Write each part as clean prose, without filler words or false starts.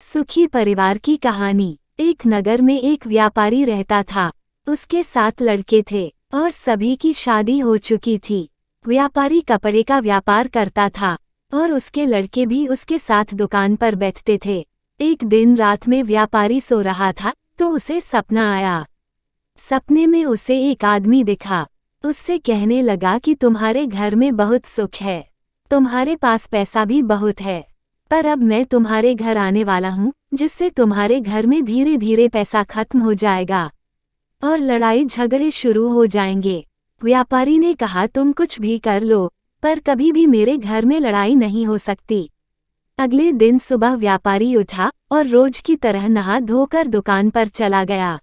सुखी परिवार की कहानी। एक नगर में एक व्यापारी रहता था। उसके 7 लड़के थे और सभी की शादी हो चुकी थी। व्यापारी कपड़े का व्यापार करता था और उसके लड़के भी उसके साथ दुकान पर बैठते थे। एक दिन रात में व्यापारी सो रहा था तो उसे सपना आया। सपने में उसे एक आदमी दिखा। उससे कहने लगा कि तुम्हारे घर में बहुत सुख है, तुम्हारे पास पैसा भी बहुत है, पर अब मैं तुम्हारे घर आने वाला हूँ जिससे तुम्हारे घर में धीरे धीरे पैसा खत्म हो जाएगा और लड़ाई झगड़े शुरू हो जाएंगे। व्यापारी ने कहा तुम कुछ भी कर लो पर कभी भी मेरे घर में लड़ाई नहीं हो सकती। अगले दिन सुबह व्यापारी उठा और रोज की तरह नहा धोकर दुकान पर चला गया।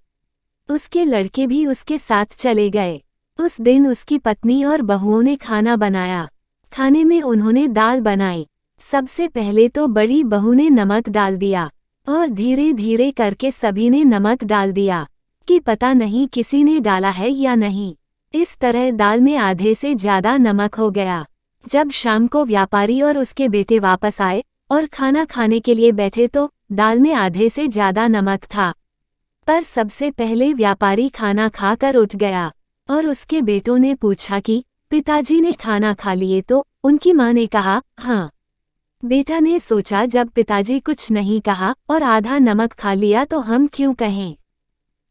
उसके लड़के भी उसके साथ चले गए। उस दिन उसकी पत्नी और बहुओं ने खाना बनाया। खाने में उन्होंने दाल बनाई। सबसे पहले तो बड़ी बहू ने नमक डाल दिया और धीरे धीरे करके सभी ने नमक डाल दिया कि पता नहीं किसी ने डाला है या नहीं। इस तरह दाल में आधे से ज़्यादा नमक हो गया। जब शाम को व्यापारी और उसके बेटे वापस आए और खाना खाने के लिए बैठे तो दाल में आधे से ज़्यादा नमक था। पर सबसे पहले व्यापारी खाना खाकर उठ गया और उसके बेटों ने पूछा कि पिताजी ने खाना खा लिए तो उनकी माँ ने कहा हाँ। बेटा ने सोचा जब पिताजी कुछ नहीं कहा और आधा नमक खा लिया तो हम क्यों कहें।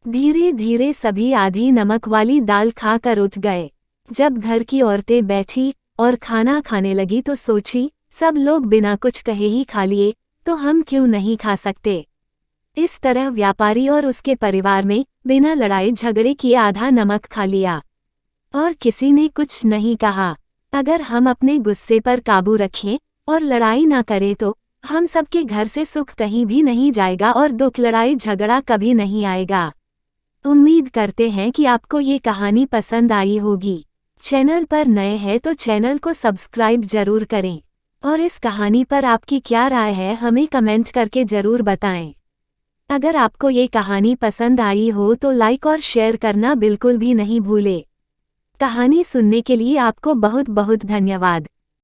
धीरे धीरे सभी आधी नमक वाली दाल खाकर उठ गए। जब घर की औरतें बैठी और खाना खाने लगी तो सोची सब लोग बिना कुछ कहे ही खा लिए तो हम क्यों नहीं खा सकते। इस तरह व्यापारी और उसके परिवार में बिना लड़ाई झगड़े किए आधा नमक खा लिया और किसी ने कुछ नहीं कहा। अगर हम अपने गुस्से पर काबू रखें और लड़ाई ना करें तो हम सबके घर से सुख कहीं भी नहीं जाएगा और दुख लड़ाई झगड़ा कभी नहीं आएगा। उम्मीद करते हैं कि आपको ये कहानी पसंद आई होगी। चैनल पर नए हैं तो चैनल को सब्सक्राइब जरूर करें और इस कहानी पर आपकी क्या राय है हमें कमेंट करके जरूर बताएं। अगर आपको ये कहानी पसंद आई हो तो लाइक और शेयर करना बिल्कुल भी नहीं भूलें। कहानी सुनने के लिए आपको बहुत बहुत धन्यवाद।